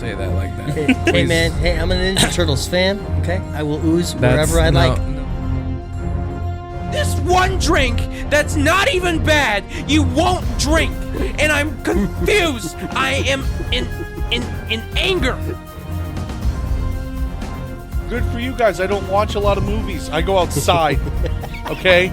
say that like that. Hey man, hey, I'm a Ninja Turtles fan, okay? I will ooze wherever I like. This one drink that's not even bad, you won't drink. And I'm confused. I am in anger. Good for you guys. I don't watch a lot of movies. I go outside. Okay?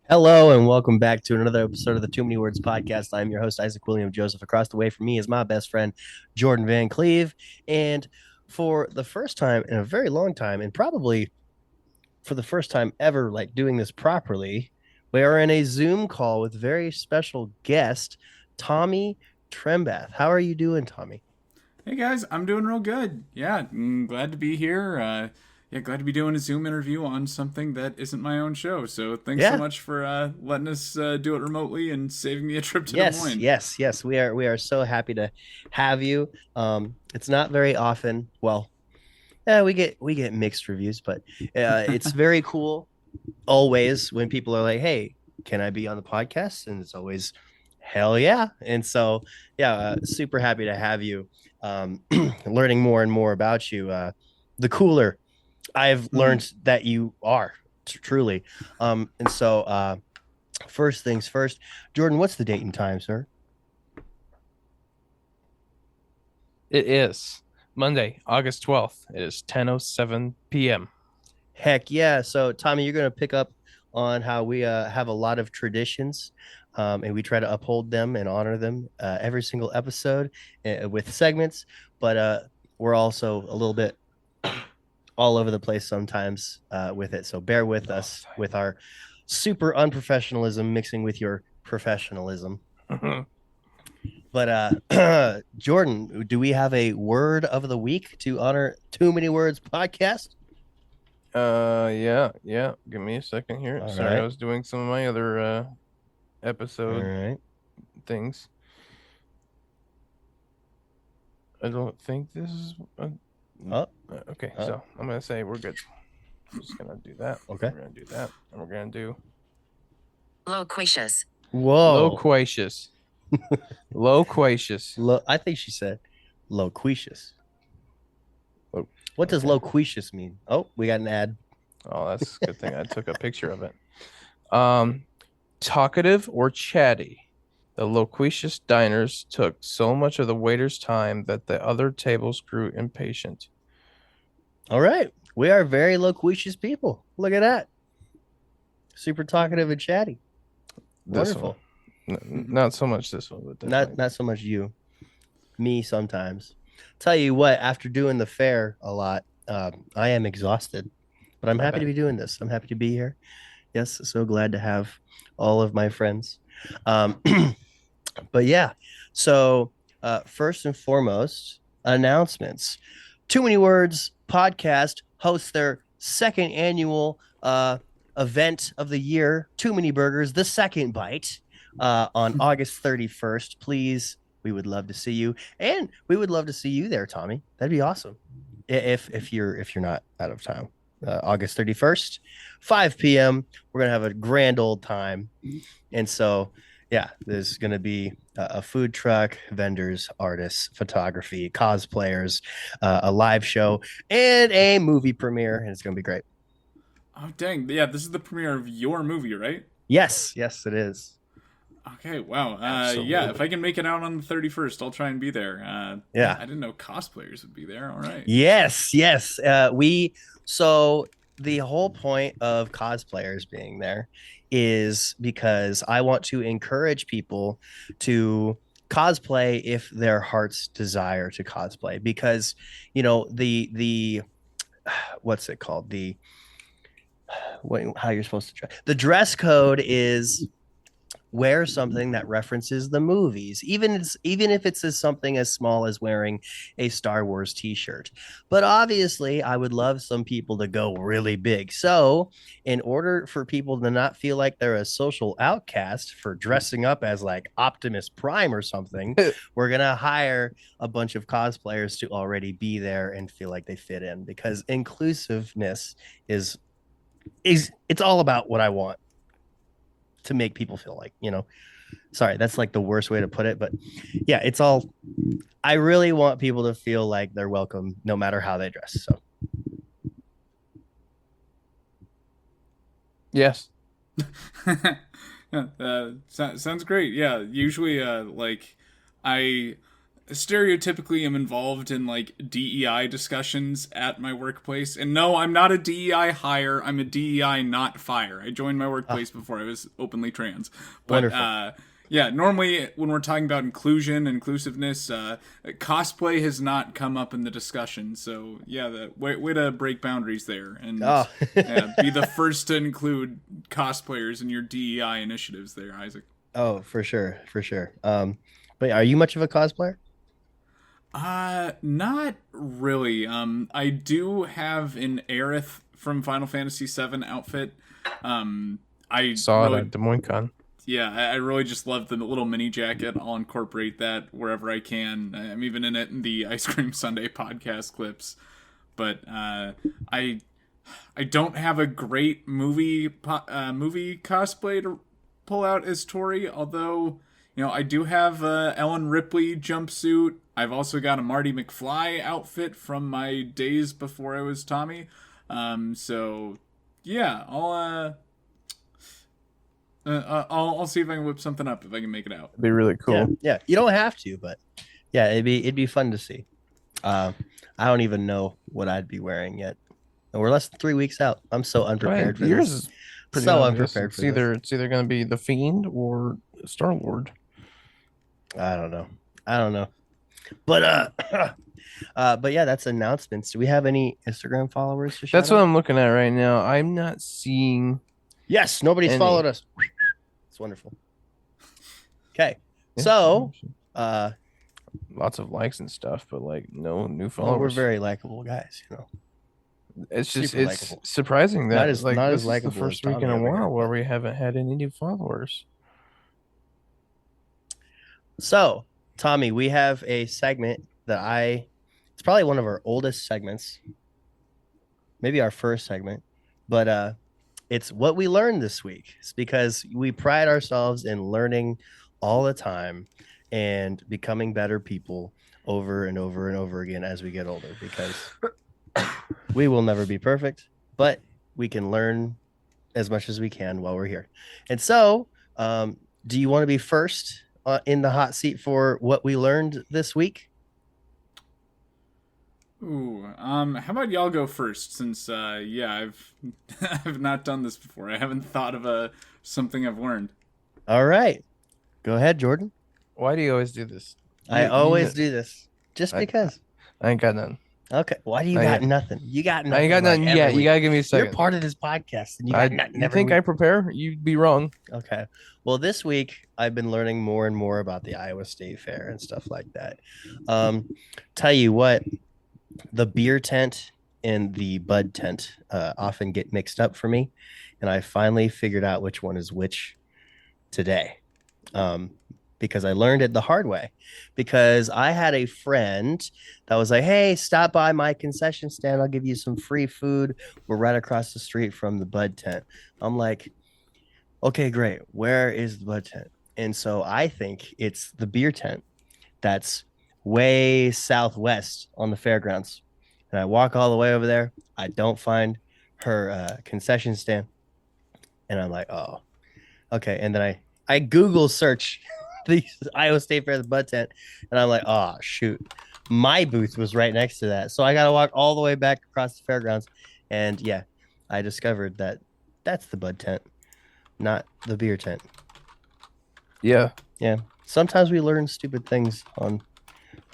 Hello and welcome back to another episode of the Too Many Words podcast. I'm your host, Isaac William Joseph. Across the way from me is my best friend, Jordan Van Cleve. And for the first time in a very long time, and probably for the first time ever, like doing this properly, we are in a Zoom call with very special guest, Tomi Trembath. How are you doing, Tomi? Hey guys, I'm doing real good. Yeah, glad to be here. Glad to be doing a Zoom interview on something that isn't my own show. So thanks so much for letting us do it remotely and saving me a trip to Des Moines. Yes. We are so happy to have you. It's not very often. Well, we get mixed reviews, but it's very cool always when people are like, "Hey, can I be on the podcast?" And it's always, "Hell yeah!" And so, super happy to have you. Learning more and more about you. The cooler I've learned that you are truly. And so first things first, Jordan, what's the date and time, sir? It is Monday, August 12th. It is 10:07 p.m. Heck yeah. So Tomi, you're going to pick up on how we have a lot of traditions and we try to uphold them and honor them every single episode with segments. But we're also a little bit all over the place sometimes with it. So bear with us with our super unprofessionalism mixing with your professionalism. But Jordan, do we have a word of the week to honor Too Many Words podcast? Yeah. Give me a second here. All Sorry, right. I was doing some of my other episode things. I don't think this is okay. So I'm gonna say we're good. I'm just gonna do that. Okay. We're gonna do that, and we're gonna do loquacious. Whoa. loquacious. Loquacious. I think she said loquacious. What does loquacious mean? Oh, we got an ad. Oh, that's a good thing I took a picture of it. Talkative or chatty. The loquacious diners took so much of the waiter's time that the other tables grew impatient. All right. We are very loquacious people. Look at that. Super talkative and chatty. Wonderful. Not so much this one, but Not so much you. Me sometimes. Tell you what, after doing the fair a lot, I am exhausted. But I'm happy to be doing this. I'm happy to be here. Yes, so glad to have all of my friends. But yeah, so first and foremost, announcements. Too Many Words podcast hosts their second annual event of the year, Too Many Burgers, the second bite, on August 31st. Please, we would love to see you, and we would love to see you there, Tomi. That'd be awesome. If you're not out of town. August 31st, 5 p.m. We're gonna have a grand old time, and so yeah, there's gonna be a food truck, vendors, artists, photography, cosplayers, a live show, and a movie premiere, and it's gonna be great. Oh dang! Yeah, this is the premiere of your movie, right? Yes, it is. Okay, wow. Absolutely. Yeah, if I can make it out on the 31st, I'll try and be there. Yeah. I didn't know cosplayers would be there. All right. Yes. So the whole point of cosplayers being there is because I want to encourage people to cosplay if their hearts desire to cosplay, because the what's it called, how you're supposed to dress. The dress code is wear something that references the movies, even if it's something as small as wearing a Star Wars t-shirt. But obviously, I would love some people to go really big. So in order for people to not feel like they're a social outcast for dressing up as like Optimus Prime or something, we're going to hire a bunch of cosplayers to already be there and feel like they fit in, because inclusiveness is it's all about what I want to make people feel like, sorry, that's like the worst way to put it, but yeah, it's all, I really want people to feel like they're welcome no matter how they dress. So Yes. Sounds great. Yeah, usually, like, I stereotypically am involved in like DEI discussions at my workplace. And no, I'm not a DEI hire. I'm a DEI not fire. I joined my workplace before I was openly trans. But yeah, normally when we're talking about inclusion, inclusiveness, cosplay has not come up in the discussion. So yeah, way to break boundaries there and yeah, be the first to include cosplayers in your DEI initiatives there, Isaac. oh, for sure, for sure. But are you much of a cosplayer? Not really. I do have an Aerith from Final Fantasy VII outfit. I Saw really, it at Des Moines Con. yeah, I really just love the little mini jacket. I'll incorporate that wherever I can. I'm even in it in the Ice Cream Sunday podcast clips. But I don't have a great movie cosplay to pull out as Tori, although I do have a Ellen Ripley jumpsuit. I've also got a Marty McFly outfit from my days before I was Tommy. So yeah, I'll see if I can whip something up if I can make it out. It'd be really cool. Yeah. You don't have to, but yeah, it'd be fun to see. I don't even know what I'd be wearing yet. And we're less than 3 weeks out. I'm so unprepared for Yours this. is pretty So obvious. unprepared It's for this. it's either going to be the Fiend or Star Lord. I don't know. But but yeah, that's announcements. Do we have any Instagram followers to shout That's what out? I'm looking at right now. I'm not seeing. Yes, nobody's Any. followed us. It's wonderful. Okay. So lots of likes and stuff, but like no new well, followers. we're very likable guys, It's just super it's likable. surprising that Not as- like not this as is the likable first as week in Tommy a over here, while where but- we haven't had any new followers. So, Tommy, we have a segment that it's probably one of our oldest segments, maybe our first segment, but it's what we learned this week. It's because we pride ourselves in learning all the time and becoming better people over and over and over again as we get older, because we will never be perfect, but we can learn as much as we can while we're here. And so, do you want to be first in the hot seat for what we learned this week? Ooh, how about y'all go first? Since yeah, I've not done this before. I haven't thought of something I've learned. All right, go ahead, Jordan. Why do you always do this? I always do this just because. I ain't got none. Okay, why do you I got got- nothing? You got nothing. I ain't got like none every yet. You week. gotta give me a You're second. part of this podcast, and you got nothing. You every think week. I prepare? You'd be wrong. Okay. Well, this week I've been learning more and more about the Iowa State Fair and stuff like that. Tell you what, the beer tent and the bud tent often get mixed up for me, and I finally figured out which one is which today. Because I learned it the hard way. Because I had a friend that was like, "Hey, stop by my concession stand. I'll give you some free food. We're right across the street from the bud tent." I'm like, "Okay, great. Where is the bud tent?" And so I think it's the beer tent that's way southwest on the fairgrounds. And I walk all the way over there. I don't find her concession stand. And I'm like, "Oh, okay." And then I Google search the Iowa State Fair, the bud tent, and I'm like, "Oh, shoot. My booth was right next to that." So I got to walk all the way back across the fairgrounds. And yeah, I discovered that that's the bud tent, not the beer tent. Yeah. Yeah. Sometimes we learn stupid things on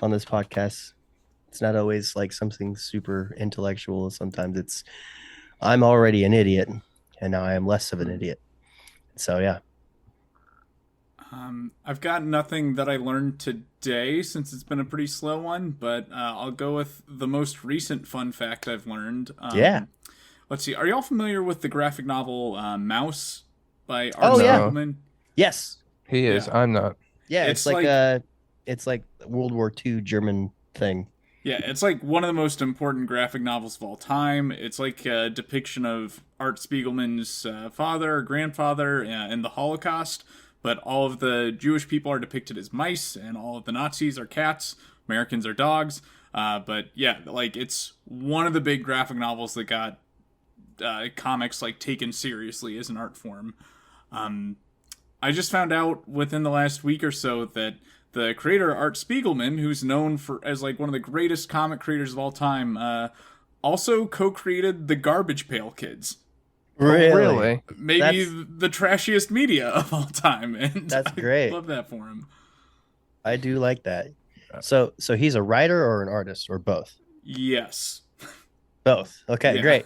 this podcast. It's not always like something super intellectual. Sometimes it's I'm already an idiot and now I am less of an idiot. So yeah. I've got nothing that I learned today since it's been a pretty slow one, but I'll go with the most recent fun fact I've learned. Yeah. Let's see. Are y'all familiar with the graphic novel Mouse by Oh, Art yeah. Spiegelman? Yes. He is. Yeah. I'm not. Yeah, It's it's like World War II German thing. Yeah, it's like one of the most important graphic novels of all time. It's like a depiction of Art Spiegelman's father or grandfather in the Holocaust, but all of the Jewish people are depicted as mice, and all of the Nazis are cats. Americans are dogs. But yeah, like it's one of the big graphic novels that got comics like taken seriously as an art form. I just found out within the last week or so that the creator Art Spiegelman, who's known for as like one of the greatest comic creators of all time, also co-created the Garbage Pail Kids. Really? Maybe the trashiest media of all time, and that's great. I love that for him. I do like that. So he's a writer or an artist or both? Yes. Both. Okay, Yeah.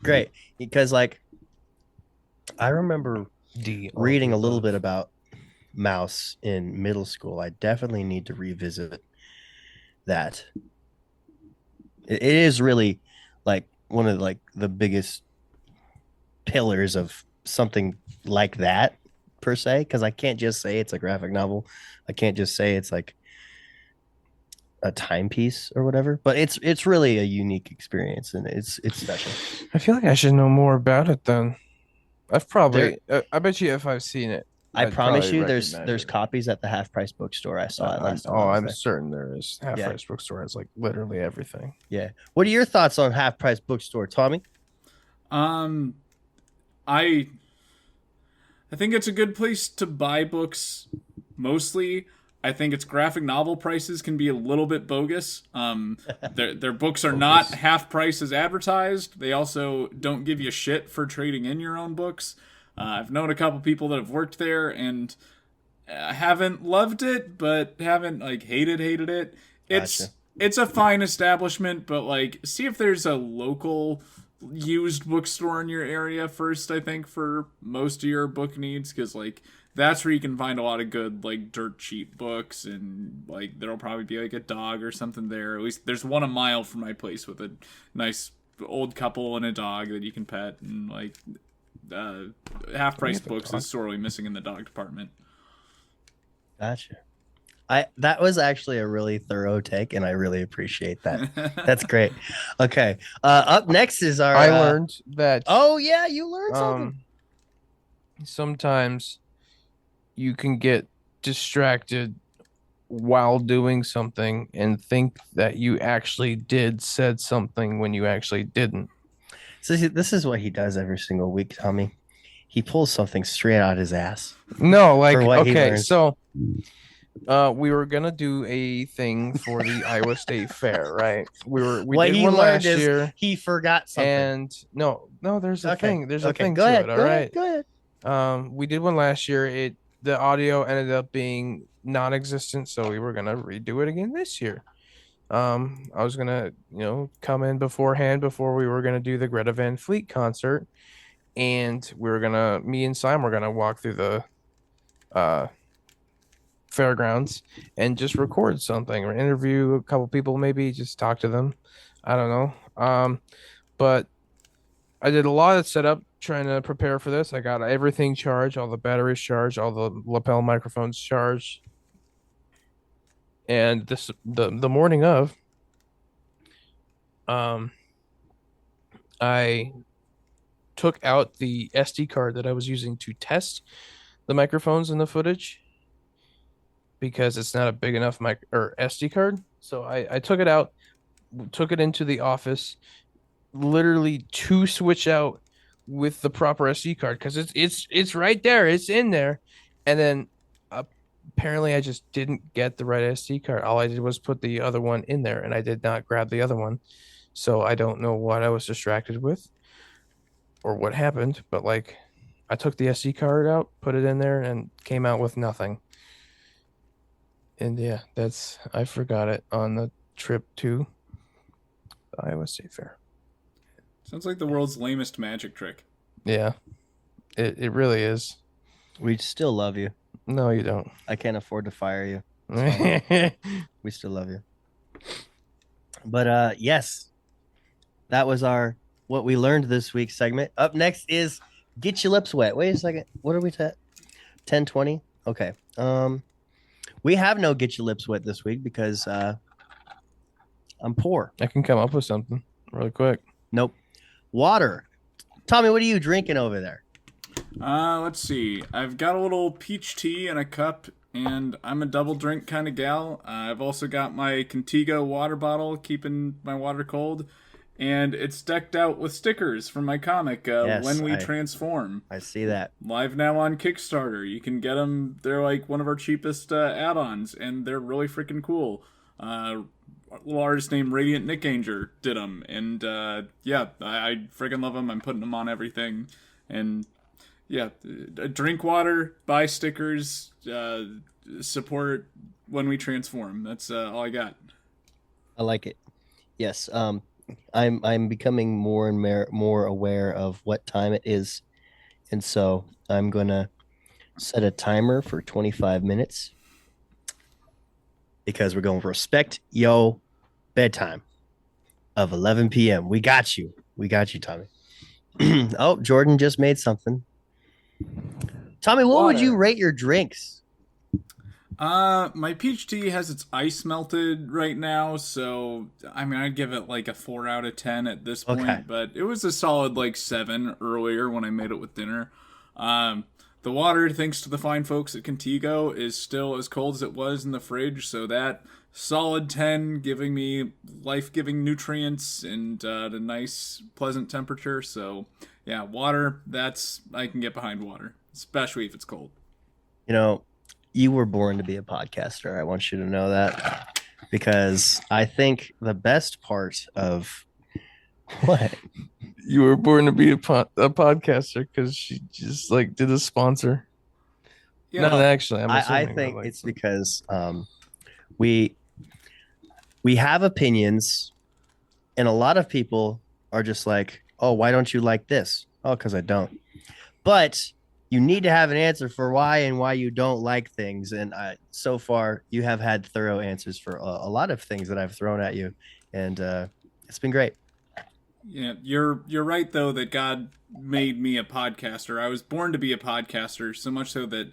great. Because like I remember reading a little bit about Mouse in middle school. I definitely need to revisit that. It is really like one of like the biggest pillars of something like that per se, because I can't just say it's a graphic novel. I can't just say it's like a timepiece or whatever, but it's really a unique experience and it's special. I feel like I should know more about it then. I've probably I bet you if I've seen it, I I'd promise probably you there's recognize it. copies at the Half Price bookstore. I saw it last time. I'm certain there is. Half Yeah. Price Bookstore has like literally everything. Yeah. What are your thoughts on Half Price Bookstore, Tommy? I think it's a good place to buy books. Mostly, I think its graphic novel prices can be a little bit bogus. Their books are not half price as advertised. They also don't give you shit for trading in your own books. I've known a couple people that have worked there and haven't loved it, but haven't like hated it. It's a fine establishment, but like see if there's a local used bookstore in your area first. I think for most of your book needs, because like that's where you can find a lot of good like dirt cheap books, and like there'll probably be like a dog or something there. At least there's one a mile from my place with a nice old couple and a dog that you can pet, and like Half Price Books is sorely missing in the dog department. Gotcha. That was actually a really thorough take, and I really appreciate that. That's great. Okay. Up next is our. I learned that. Oh yeah, you learned something. Sometimes you can get distracted while doing something and think that you actually said something when you actually didn't. So this is what he does every single week, Tommy. He pulls something straight out his ass. No, like okay, so we were gonna do a thing for the Iowa State Fair, right? We did one last year. He forgot something. And no, there's a thing. There's a thing go to ahead, it. All right. Go ahead. We did one last year. The audio ended up being non-existent, so we were gonna redo it again this year. I was gonna, come in beforehand before we were gonna do the Greta Van Fleet concert, and me and Simon were gonna walk through the fairgrounds and just record something or interview a couple people, maybe just talk to them. I don't know. But I did a lot of setup trying to prepare for this. I got everything charged, all the batteries charged, all the lapel microphones charged. And the morning of, I took out the SD card that I was using to test the microphones in the footage because it's not a big enough SD card. So I took it out, took it into the office, literally to switch out with the proper SD card because it's right there, it's in there, and then apparently I just didn't get the right SD card. All I did was put the other one in there, and I did not grab the other one. So I don't know what I was distracted with or what happened, but like I took the SD card out, put it in there, and came out with nothing. And yeah, I forgot it on the trip to the Iowa State Fair. Sounds like the world's lamest magic trick. Yeah, it really is. We still love you. No, you don't. I can't afford to fire you. We still love you. But yes, that was what we learned this week segment. Up next is Get Your Lips Wet. Wait a second. What are we at? 10:20? Okay. We have no Get Your Lips Wet this week because I'm poor. I can come up with something really quick. Nope. Water. Tommy, what are you drinking over there? Let's see. I've got a little peach tea in a cup, and I'm a double drink kind of gal. I've also got my Contigo water bottle, keeping my water cold, and it's decked out with stickers from my comic, Yes, When We Transform. I see that. Live now on Kickstarter. You can get them. They're like one of our cheapest add-ons, and they're really freaking cool. A little artist named Radiant Nick Anger did them, and I freaking love them. I'm putting them on everything, and yeah, drink water, buy stickers, support When We Transform. That's all I got. I like it. Yes. I'm becoming more and more aware of what time it is, and so I'm gonna set a timer for 25 minutes because we're going to respect yo bedtime of 11 p.m. We got you, Tommy. Oh, Jordan just made something. Tommy, what would you rate your drinks? My peach tea has its ice melted right now, so I mean I'd give it like a 4 out of 10 at this point, Okay. but it was a solid like 7 earlier when I made it with dinner. The water, thanks to the fine folks at Contigo, is still as cold as it was in the fridge, so that solid 10, giving me life-giving nutrients and a nice, pleasant temperature. So yeah, water, I can get behind water, especially if it's cold. You know, you were born to be a podcaster. I want you to know that, because I think the best part of what? You were born to be a podcaster because she just like did a sponsor. Yeah, No, actually, I think it's because we have opinions, and a lot of people are just like, oh, why don't you like this? Oh, because I don't. But you need to have an answer for why and why you don't like things. And so far, you have had thorough answers for a lot of things that I've thrown at you, and it's been great. Yeah, you're right though that God made me a podcaster. I was born to be a podcaster, so much so that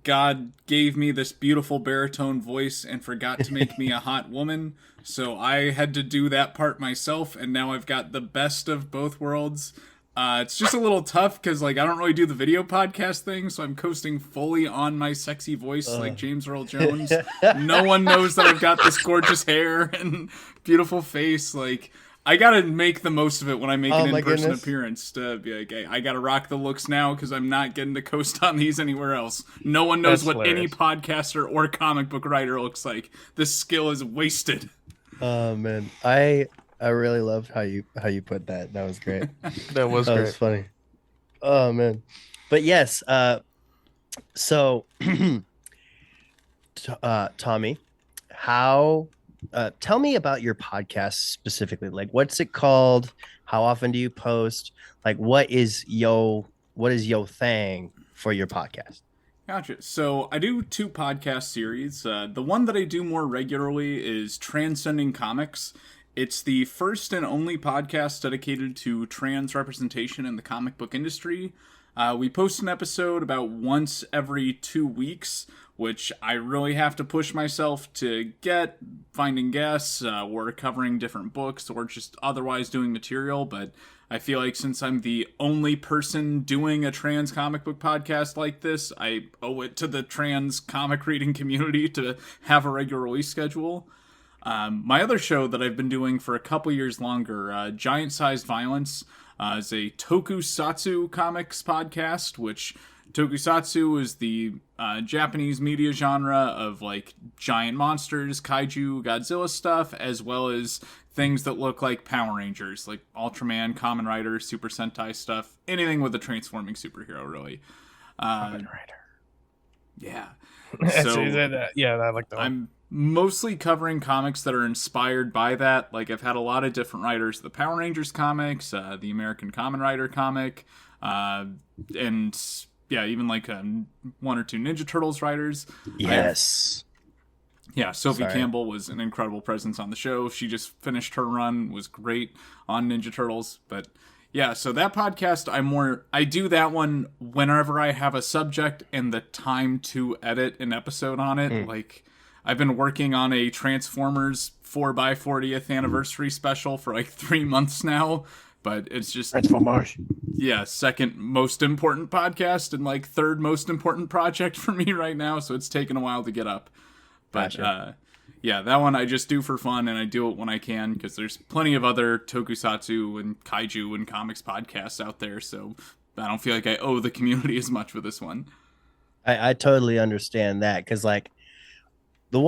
God gave me this beautiful baritone voice and forgot to make me a hot woman. So I had to do that part myself, and now I've got the best of both worlds. It's just a little tough because like I don't really do the video podcast thing, so I'm coasting fully on my sexy voice like James Earl Jones. No one knows that I've got this gorgeous hair and beautiful face. Like I gotta make the most of it when I make an in-person appearance to be like, hey, I gotta rock the looks now because I'm not getting to coast on these anywhere else. No one knows what any podcaster or comic book writer looks like. This skill is wasted. Oh man, I really loved how you put that. That was great. that was funny. Oh man, but yes. So, Tommy, how? Tell me about your podcast specifically. Like, what's it called? How often do you post? Like, what is yo thing for your podcast? Gotcha. So I do 2 podcast series. The one that I do more regularly is Transcending Comics. It's the first and only podcast dedicated to trans representation in the comic book industry. We post an episode about once every 2 weeks, which I really have to push myself to get, finding guests, or covering different books, or just otherwise doing material. But I feel like since I'm the only person doing a trans comic book podcast like this, I owe it to the trans comic reading community to have a regular release schedule. My other show that I've been doing for a couple years longer, Giant Sized Violence, is a tokusatsu comics podcast, which tokusatsu is the Japanese media genre of like giant monsters, kaiju, Godzilla stuff, as well as things that look like Power Rangers, like Ultraman, Kamen Rider, Super Sentai stuff, anything with a transforming superhero, really. Kamen Rider. Yeah. So, yeah, I like that one. I'm mostly covering comics that are inspired by that. Like, I've had a lot of different writers, the Power Rangers comics, the American Kamen Rider comic, and yeah, even like 1 or 2 Ninja Turtles writers. Yes. Sophie Campbell was an incredible presence on the show. She just finished her run, was great on Ninja Turtles. But yeah, so that podcast, I do that one whenever I have a subject and the time to edit an episode on it. Like, I've been working on a Transformers 4x40th anniversary special for like 3 months now, but it's just Transformers. Yeah, second most important podcast and like third most important project for me right now, so it's taken a while to get up. But Gotcha. yeah, that one I just do for fun, and I do it when I can because there's plenty of other tokusatsu and kaiju and comics podcasts out there, so I don't feel like I owe the community as much with this one. I totally understand that because like the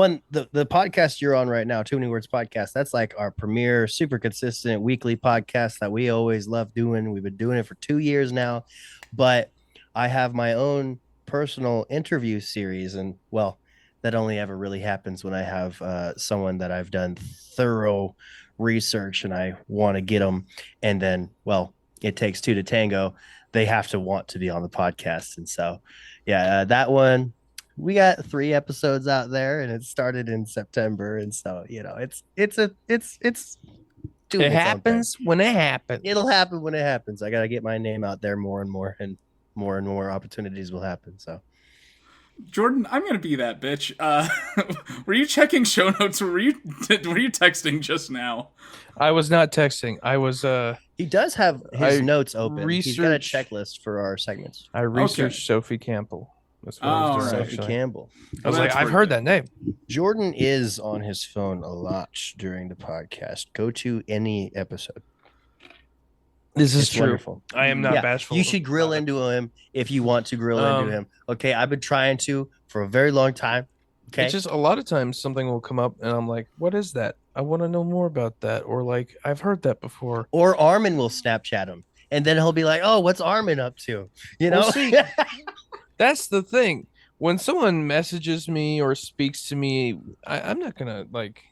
podcast you're on right now, Too Many Words Podcast, that's like our premier, super consistent weekly podcast that we always love doing. We've been doing it for 2 years now, but I have my own personal interview series, and well, that only ever really happens when I have someone that I've done thorough research and I want to get them, and then well, it takes two to tango. They have to want to be on the podcast, and so yeah, that one we got 3 episodes out there, and it started in September, and so it's doing It its own happens when it happens. thing. It'll happen when it happens. I gotta get my name out there more and more opportunities will happen. So Jordan, I'm gonna be that bitch. Were you checking show notes, or were you texting just now? I was not texting. I was he does have his I notes open. He's got a researched- checklist for our segments. I researched Sophie Campbell. That's what I was doing. Alright. Sophie Actually. Campbell. I was Well, like, that's I've pretty heard good. that name. Jordan is on his phone a lot during the podcast. Go to any episode. This is It's true. wonderful. I am not Yeah, bashful. you should grill about it. into him if you want to grill into him. Okay, I've been trying to for a very long time. Okay, It's just a lot of times something will come up and I'm like, what is that? I want to know more about that. Or like, I've heard that before. or Armin will Snapchat him, and then he'll be like, "Oh, what's Armin up to?" You know. Well, see, That's the thing. When someone messages me or speaks to me, I'm not gonna like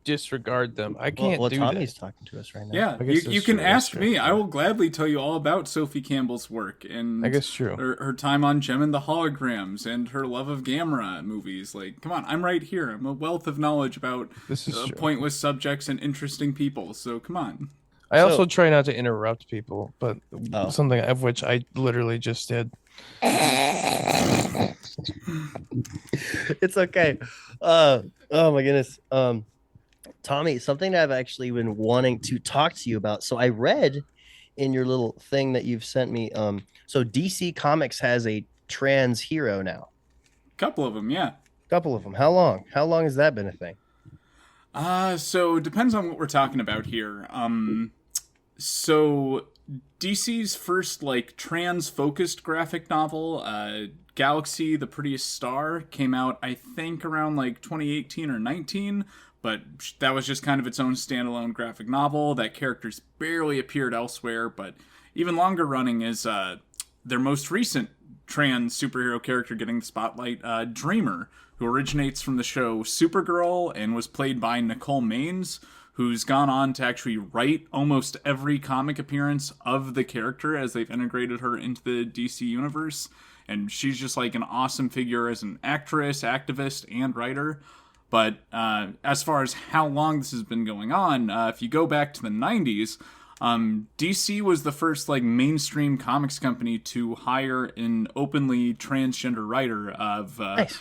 disregard them. I can't well, do Tommy's that. talking to us right now. Yeah, I guess you that's can true, that's ask true, me. that's I true. will gladly tell you all about Sophie Campbell's work and I guess true. her time on Gem and the Holograms and her love of Gamera movies. Like, come on, I'm right here. I'm a wealth of knowledge about This is true. pointless subjects and interesting people. So come on. I also So- try not to interrupt people, but Oh. something of which I literally just did. It's okay. Oh my goodness. Tommy, something that I've actually been wanting to talk to you about. So I read in your little thing that you've sent me. So DC Comics has a trans hero now. Couple of them, yeah. Couple of them. How long? How long has that been a thing? So it depends on what we're talking about here. So DC's first like trans-focused graphic novel, Galaxy: The Prettiest Star, came out I think around like 2018 or 19, but that was just kind of its own standalone graphic novel. That character's barely appeared elsewhere, but even longer running is their most recent trans superhero character getting the spotlight, Dreamer, who originates from the show Supergirl and was played by Nicole Maines, who's gone on to actually write almost every comic appearance of the character as they've integrated her into the DC universe. And she's just like an awesome figure as an actress, activist, and writer. But as far as how long this has been going on, if you go back to the 90s, DC was the first like mainstream comics company to hire an openly transgender writer of Nice.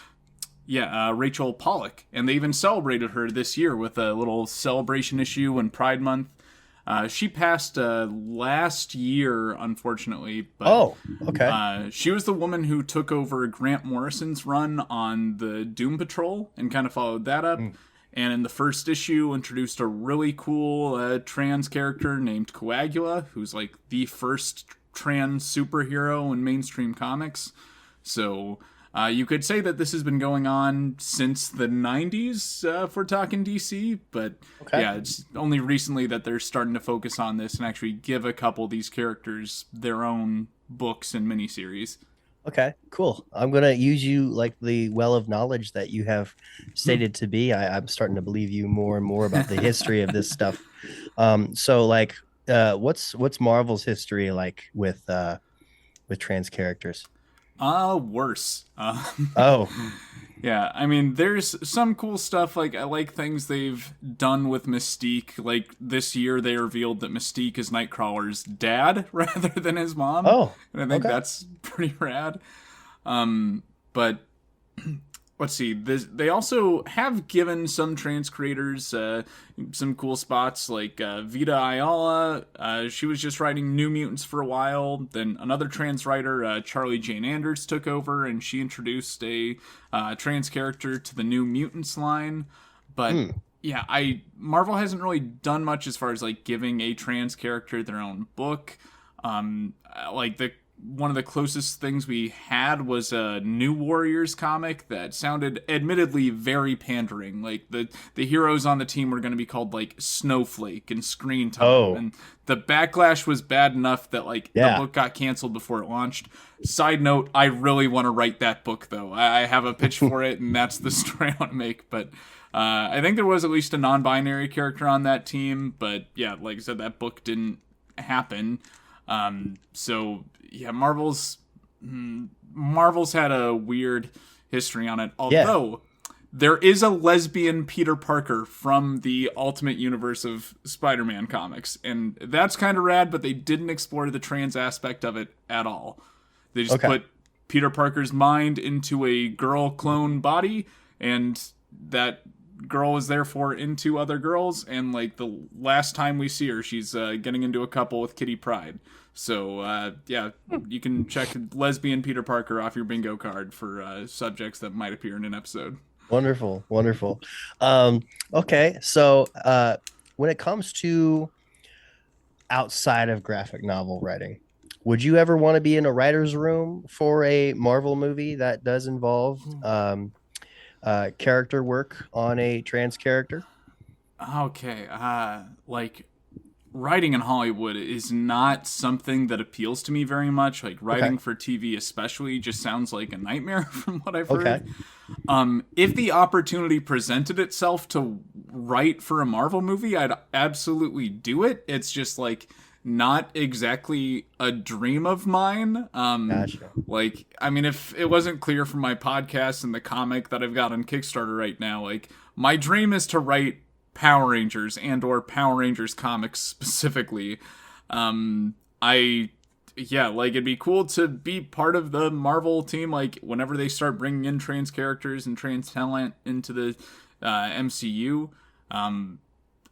Rachel Pollack, and they even celebrated her this year with a little celebration issue and Pride Month. She passed last year, unfortunately. But, Oh, okay. she was the woman who took over Grant Morrison's run on the Doom Patrol and kind of followed that up. And in the first issue, introduced a really cool trans character named Coagula, who's like the first trans superhero in mainstream comics. So you could say that this has been going on since the 90s, if we're talking DC. But Okay. yeah, it's only recently that they're starting to focus on this and actually give a couple of these characters their own books and miniseries. Okay, cool. I'm gonna use you like the well of knowledge that you have stated to be. I'm starting to believe you more and more about the history of this stuff. So like, what's Marvel's history like with trans characters? Worse. Oh, Yeah, I mean, there's some cool stuff. Like, I like things they've done with Mystique. Like, this year they revealed that Mystique is Nightcrawler's dad rather than his mom. oh, And I think okay. that's pretty rad. But let's see. They also have given some trans creators some cool spots, like Vita Ayala. She was just writing New Mutants for a while. Then another trans writer, Charlie Jane Anders, took over, and she introduced a trans character to the New Mutants line. But yeah, Marvel hasn't really done much as far as like giving a trans character their own book. Like one of the closest things we had was a New Warriors comic that sounded admittedly very pandering. Like the heroes on the team were going to be called like Snowflake and Screen Time, and the backlash was bad enough that like the book got canceled before it launched. Side note, I really want to write that book though. I have a pitch for it, and that's the story I want to make. But I think there was at least a non-binary character on that team. But yeah, like I said, that book didn't happen. So yeah, Marvel's had a weird history on it. Although there is a lesbian Peter Parker from the Ultimate Universe of Spider-Man comics, and that's kind of rad. But they didn't explore the trans aspect of it at all. They just put Peter Parker's mind into a girl clone body, and that girl is therefore into other girls. And like the last time we see her, she's getting into a couple with Kitty Pryde. So, yeah, you can check lesbian Peter Parker off your bingo card for subjects that might appear in an episode. Wonderful. Okay, so when it comes to outside of graphic novel writing, would you ever want to be in a writer's room for a Marvel movie that does involve character work on a trans character? Okay, like... writing in Hollywood is not something that appeals to me very much. Like writing for TV especially just sounds like a nightmare from what I've heard. If the opportunity presented itself to write for a Marvel movie, I'd absolutely do it. It's just like not exactly a dream of mine. Gotcha. Like, I mean, if it wasn't clear from my podcast and the comic that I've got on Kickstarter right now, like my dream is to write Power Rangers and or Power Rangers comics specifically. It'd be cool to be part of the Marvel team, like whenever they start bringing in trans characters and trans talent into the MCU.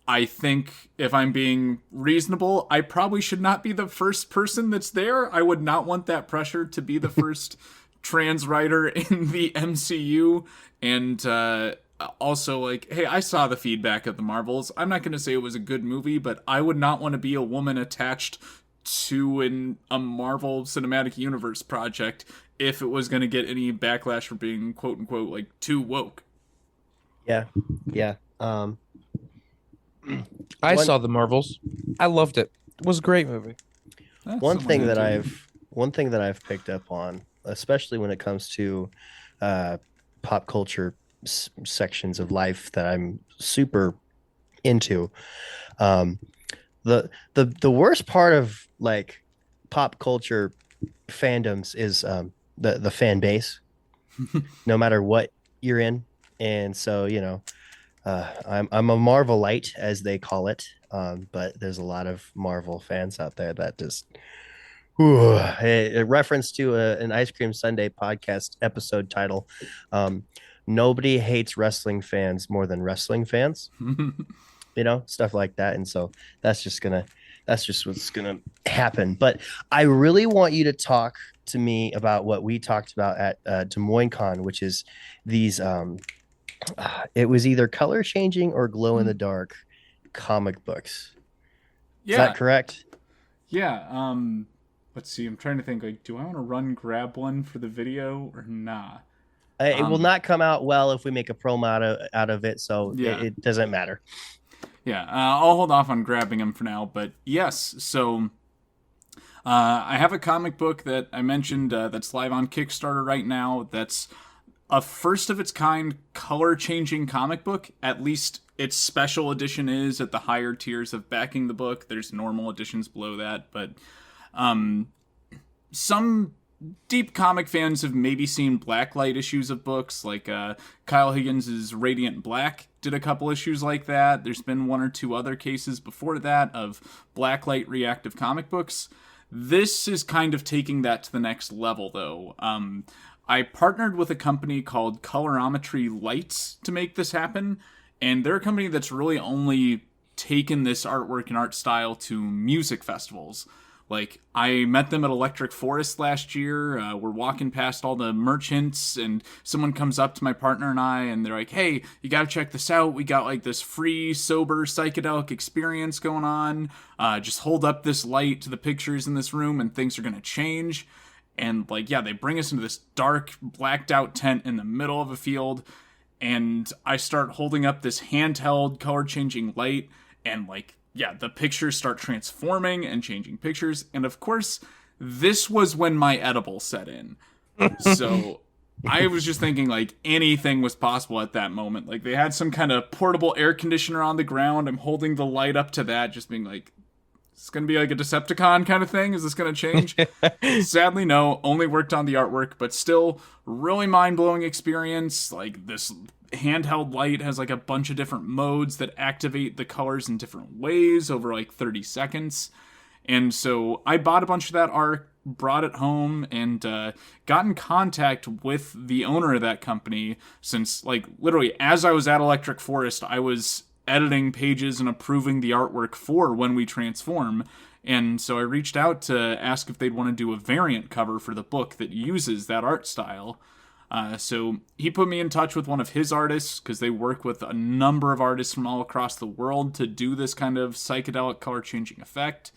I think if I'm being reasonable, I probably should not be the first person that's there. I would not want that pressure to be the first trans writer in the MCU. And also, like, hey, I saw the feedback of the Marvels. I'm not going to say it was a good movie, but I would not want to be a woman attached to a Marvel Cinematic Universe project if it was going to get any backlash for being quote unquote like too woke. Yeah. I saw the Marvels. I loved it. It was a great movie. One thing that I've picked up on, especially when it comes to pop culture sections of life that I'm super into, the worst part of like pop culture fandoms is the fan base, no matter what you're in. And so, you know, I'm a Marvelite, as they call it, but there's a lot of Marvel fans out there that just a reference to an Ice Cream Sunday podcast episode title. Nobody hates wrestling fans more than wrestling fans, you know, stuff like that. And so that's just what's gonna happen. But I really want you to talk to me about what we talked about at Des Moines Con, which is these it was either color changing or glow in the dark comic books. Is that correct? Yeah. Let's see. I'm trying to think, like, do I want to grab one for the video or nah? It will not come out well if we make a promo out of it, so it doesn't matter. Yeah, I'll hold off on grabbing them for now, but yes, so I have a comic book that I mentioned that's live on Kickstarter right now. That's a first of its kind color-changing comic book. At least its special edition is at the higher tiers of backing the book. There's normal editions below that, but some deep comic fans have maybe seen blacklight issues of books, like Kyle Higgins' Radiant Black did a couple issues like that. There's been one or two other cases before that of blacklight reactive comic books. This is kind of taking that to the next level, though. I partnered with a company called Colorometry Lights to make this happen, and they're a company that's really only taken this artwork and art style to music festivals. Like, I met them at Electric Forest last year. We're walking past all the merchants, and someone comes up to my partner and I, and they're like, hey, you gotta check this out. We got, like, this free, sober, psychedelic experience going on. Just hold up this light to the pictures in this room, and things are gonna change. And, like, yeah, they bring us into this dark, blacked-out tent in the middle of a field, and I start holding up this handheld, color-changing light, and, like, yeah, the pictures start transforming and changing pictures. And of course, this was when my edible set in. So I was just thinking, like, anything was possible at that moment. Like, they had some kind of portable air conditioner on the ground. I'm holding the light up to that, just being like, is this going to be like a Decepticon kind of thing? Is this going to change? Sadly, no. Only worked on the artwork, but still really mind-blowing experience. Like, this handheld light has like a bunch of different modes that activate the colors in different ways over like 30 seconds. And so I bought a bunch of that art, brought it home, and got in contact with the owner of that company, since, like, literally as I was at Electric Forest, I was editing pages and approving the artwork for When We Transform. And so I reached out to ask if they'd want to do a variant cover for the book that uses that art style. So he put me in touch with one of his artists, because they work with a number of artists from all across the world to do this kind of psychedelic color-changing effect.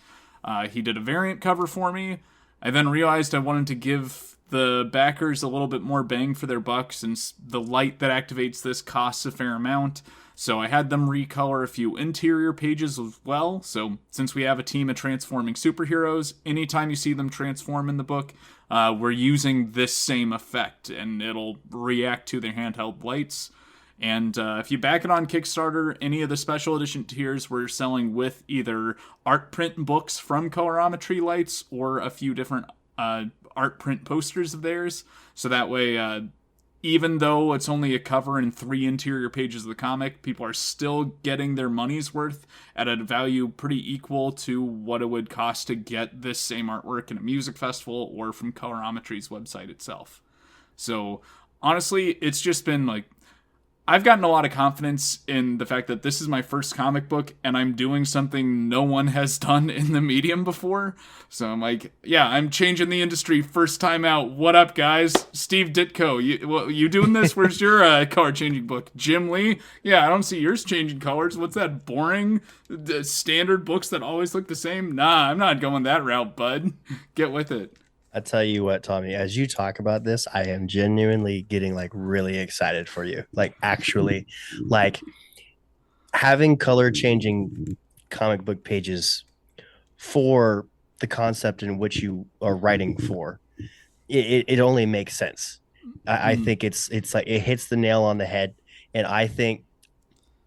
He did a variant cover for me. I then realized I wanted to give the backers a little bit more bang for their buck, since the light that activates this costs a fair amount. So I had them recolor a few interior pages as well. So since we have a team of transforming superheroes, anytime you see them transform in the book, we're using this same effect, and it'll react to their handheld lights. And if you back it on Kickstarter, any of the special edition tiers we're selling with either art print books from Colorometry Lights or a few different art print posters of theirs. So that way, even though it's only a cover and 3 interior pages of the comic, people are still getting their money's worth at a value pretty equal to what it would cost to get this same artwork in a music festival or from Colorometry's website itself. So honestly, it's just been like, I've gotten a lot of confidence in the fact that this is my first comic book and I'm doing something no one has done in the medium before. So I'm like, yeah, I'm changing the industry first time out. What up, guys? Steve Ditko, you doing this? Where's your color changing book? Jim Lee? Yeah, I don't see yours changing colors. What's that boring standard books that always look the same? Nah, I'm not going that route, bud. Get with it. I tell you what, Tommy, as you talk about this, I am genuinely getting like really excited for you. Like, actually, like having color changing comic book pages for the concept in which you are writing for, it only makes sense. I think it's like it hits the nail on the head, and I think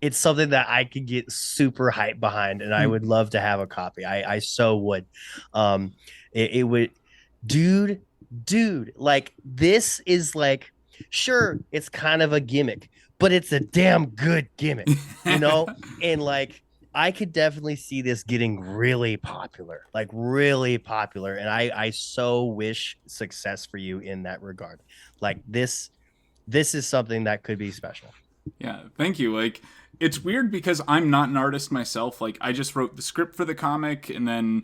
it's something that I could get super hyped behind, and I would love to have a copy. I so would. It would. Dude, like, this is like, sure, it's kind of a gimmick, but it's a damn good gimmick, you know? And like, I could definitely see this getting really popular, like really popular. And I so wish success for you in that regard. Like, this is something that could be special. Yeah, thank you. Like, it's weird because I'm not an artist myself. Like, I just wrote the script for the comic and then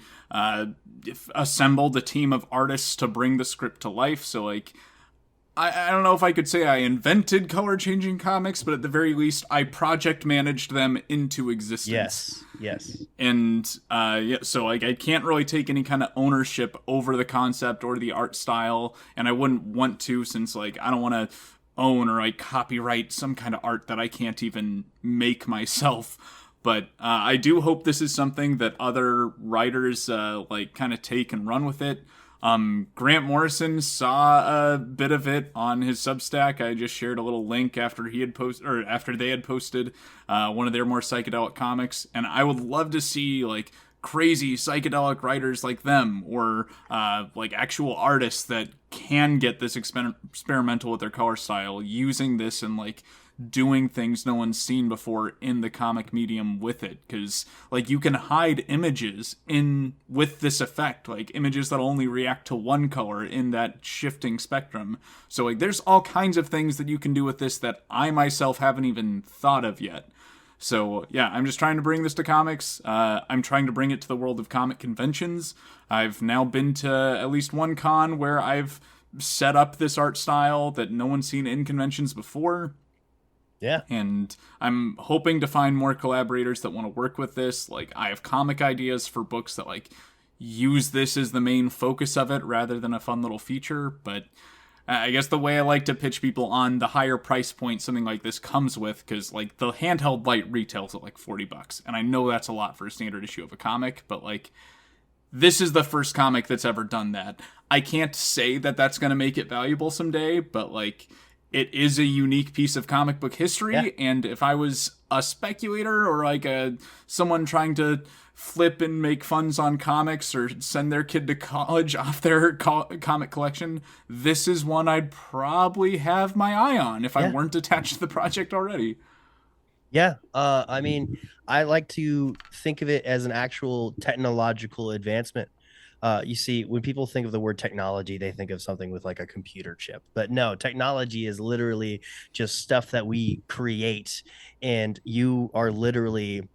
assembled a team of artists to bring the script to life. So, like, I don't know if I could say I invented color-changing comics, but at the very least, I project managed them into existence. Yes. And, yeah, so, like, I can't really take any kind of ownership over the concept or the art style, and I wouldn't want to, since, like, I don't want to own or like copyright some kind of art that I can't even make myself. But I do hope this is something that other writers like kind of take and run with it. Grant Morrison saw a bit of it on his Substack. I just shared a little link after he had after they had posted one of their more psychedelic comics, and I would love to see like crazy psychedelic writers like them, or like actual artists that can get this experimental with their color style, using this in like doing things no one's seen before in the comic medium with it. Because, like, you can hide images in with this effect, like images that only react to one color in that shifting spectrum. So, like, there's all kinds of things that you can do with this that I myself haven't even thought of yet. So, yeah, I'm just trying to bring this to comics. I'm trying to bring it to the world of comic conventions. I've now been to at least one con where I've set up this art style that no one's seen in conventions before. Yeah. And I'm hoping to find more collaborators that want to work with this. Like, I have comic ideas for books that, like, use this as the main focus of it rather than a fun little feature, but I guess the way I like to pitch people on the higher price point something like this comes with, because, like, the handheld light retails at, like, $40, and I know that's a lot for a standard issue of a comic, but, like, this is the first comic that's ever done that. I can't say that that's going to make it valuable someday, but, like, it is a unique piece of comic book history, and if I was a speculator or, like, someone trying to flip and make funds on comics or send their kid to college off their comic collection, this is one I'd probably have my eye on if I weren't attached to the project already. Yeah. I mean, I like to think of it as an actual technological advancement. You see, when people think of the word technology, they think of something with like a computer chip. But no, technology is literally just stuff that we create, and you are literally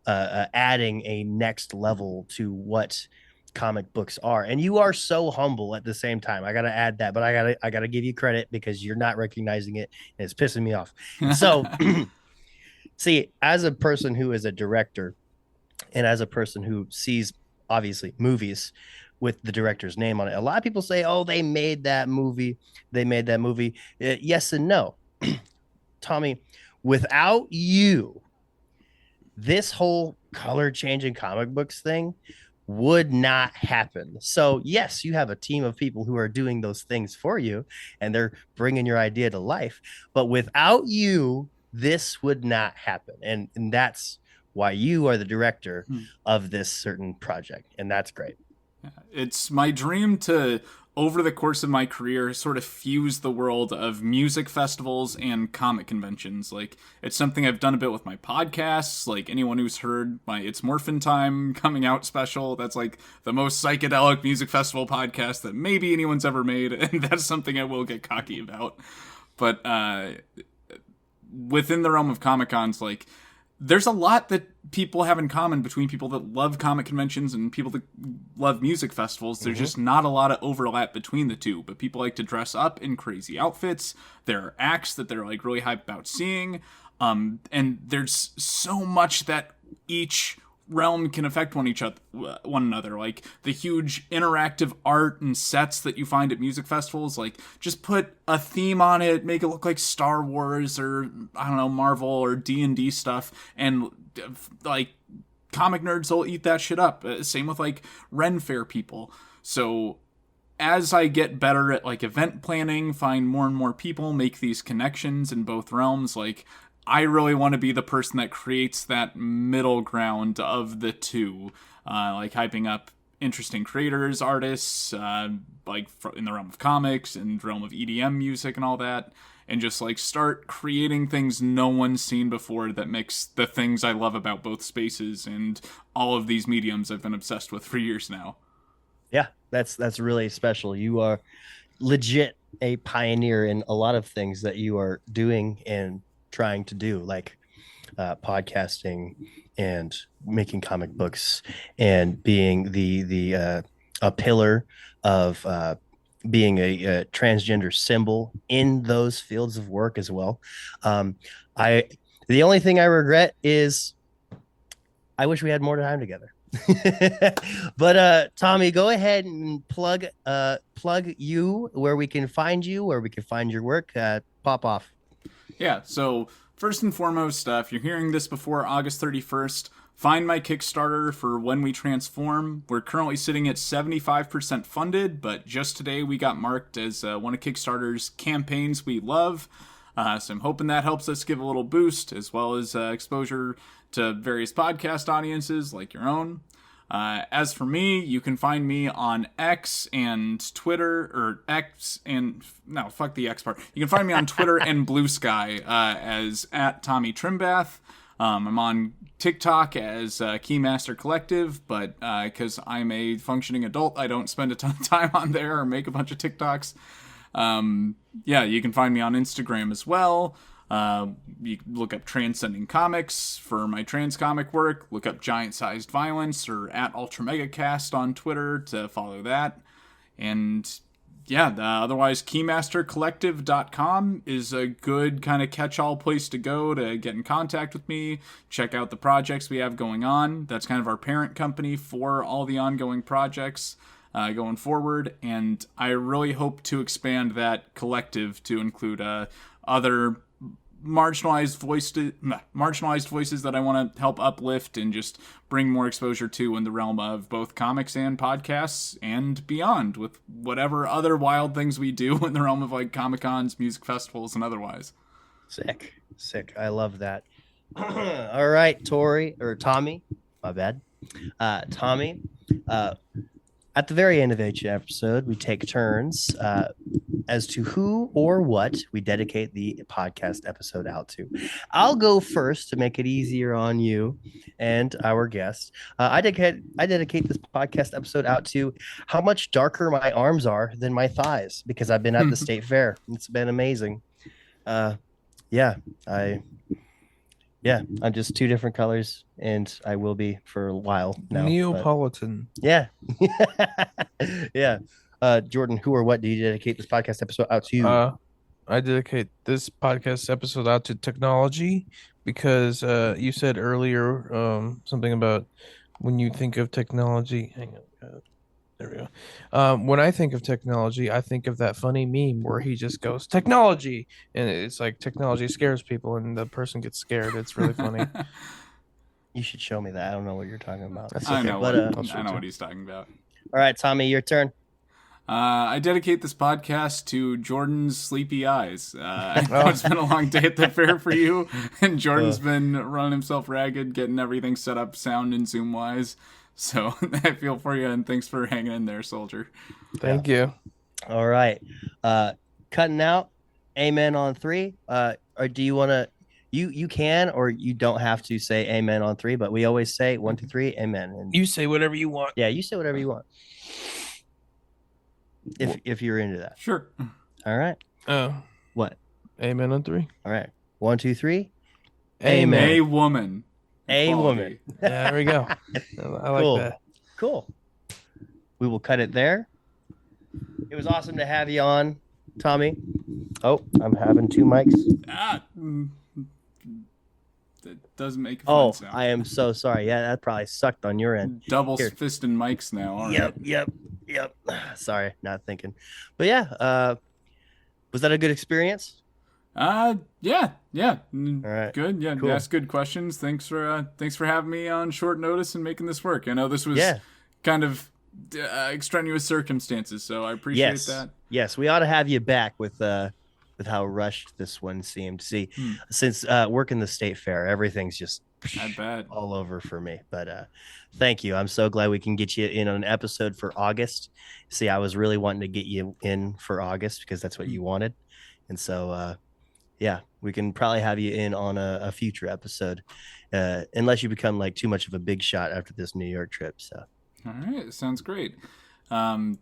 adding a next level to what comic books are. And you are so humble at the same time. I gotta add that, but I gotta give you credit because you're not recognizing it, and it's pissing me off. So, see, as a person who is a director, and as a person who sees obviously movies with the director's name on it, a lot of people say, "Oh, they made that movie. They made that movie." Yes and no, Tommy. Without you, this whole color changing comic books thing would not happen. So yes, you have a team of people who are doing those things for you, and they're bringing your idea to life. But without you, this would not happen. And that's why you are the director of this certain project. And that's great. It's my dream to, over the course of my career, sort of fuse the world of music festivals and comic conventions. Like, it's something I've done a bit with my podcasts. Like, anyone who's heard my It's Morphin' Time coming out special, that's like the most psychedelic music festival podcast that maybe anyone's ever made, and that's something I will get cocky about. But within the realm of Comic-Cons, like, there's a lot that people have in common between people that love comic conventions and people that love music festivals. There's just not a lot of overlap between the two, but people like to dress up in crazy outfits. There are acts that they're, like, really hyped about seeing. And there's so much that each realm can affect one another, like the huge interactive art and sets that you find at music festivals. Like, just put a theme on it, make it look like Star Wars or, I don't know, Marvel or D&D stuff, and like comic nerds will eat that shit up. Same with like Ren Fair people. So as I get better at like event planning, find more and more people, make these connections in both realms, like, I really want to be the person that creates that middle ground of the two, like hyping up interesting creators, artists, like in the realm of comics and realm of EDM music and all that, and just like start creating things no one's seen before that mix the things I love about both spaces and all of these mediums I've been obsessed with for years now. Yeah, that's really special. You are legit a pioneer in a lot of things that you are doing and trying to do, like podcasting and making comic books and being the a pillar of being a transgender symbol in those fields of work as well. The only thing I regret is I wish we had more time together. But Tommy, go ahead and plug you, where we can find you, where we can find your work. Pop off. Yeah, so first and foremost, if you're hearing this before August 31st, find my Kickstarter for When We Transform. We're currently sitting at 75% funded, but just today we got marked as one of Kickstarter's campaigns we love. So I'm hoping that helps us give a little boost, as well as exposure to various podcast audiences like your own. As for me, you can find me on X and Twitter, or X and no, fuck the X part. You can find me on Twitter and Blue Sky as at Tomi Trembath. I'm on TikTok as Keymaster Collective, but because I'm a functioning adult, I don't spend a ton of time on there or make a bunch of TikToks. You can find me on Instagram as well. You can look up Transcending Comics for my trans comic work. Look up Giant Sized Violence or at UltraMegaCast on Twitter to follow that. And otherwise, KeymasterCollective.com is a good kind of catch-all place to go to get in contact with me, check out the projects we have going on. That's kind of our parent company for all the ongoing projects going forward, and I really hope to expand that collective to include other marginalized voices that I want to help uplift and just bring more exposure to in the realm of both comics and podcasts and beyond, with whatever other wild things we do in the realm of like Comic-Cons, music festivals, and otherwise. Sick. I love that. All right, Tomi, my bad. Tomi, at the very end of each episode, we take turns as to who or what we dedicate the podcast episode out to. I'll go first to make it easier on you and our guest. I dedicate this podcast episode out to how much darker my arms are than my thighs, because I've been at the state fair. It's been amazing. I'm just two different colors, and I will be for a while now. Neapolitan. Yeah. Yeah. Jordan, who or what do you dedicate this podcast episode out to? I dedicate this podcast episode out to technology, because you said earlier something about when you think of technology. Hang on. There we go. When I think of technology, I think of that funny meme where he just goes, technology. And it's like technology scares people and the person gets scared. It's really funny. You should show me that. I don't know what you're talking about. That's I okay. know, I know what he's talking about. All right, Tomi, your turn. I dedicate this podcast to Jordan's sleepy eyes. I know it's been a long day at the fair for you, and Jordan's been running himself ragged, getting everything set up sound and Zoom-wise. So I feel for you, and thanks for hanging in there, soldier. Thank you. All right. Cutting out, amen on 3. Or do you want to, you can, or you don't have to say amen on 3, but we always say 1, 2, 3, amen. And You say whatever you want. yeah, you say whatever you want. If you're into that. Sure. All right. Oh. What? Amen on 3. All right. 1, 2, 3. Amen. A woman. A woman. There we go. I like Cool. that. Cool. We will cut it there. It was awesome to have you on, Tomi. Oh, I'm having 2 mics. That doesn't make a fun sound. I am so sorry. Yeah, that probably sucked on your end. Double fisting mics now. All right. Yep. Sorry, not thinking. But yeah, was that a good experience? Yeah. All right. Good. Yeah, Cool. you asked good questions. Thanks for having me on short notice and making this work. I know this was kind of extraneous circumstances, so I appreciate that. Yes, we ought to have you back with how rushed this one seemed. See, since working the state fair, everything's just I bet all over for me. But thank you. I'm so glad we can get you in on an episode for August. See, I was really wanting to get you in for August because that's what you wanted, and so we can probably have you in on a future episode, unless you become like too much of a big shot after this New York trip. So, all right, sounds great. Yeah.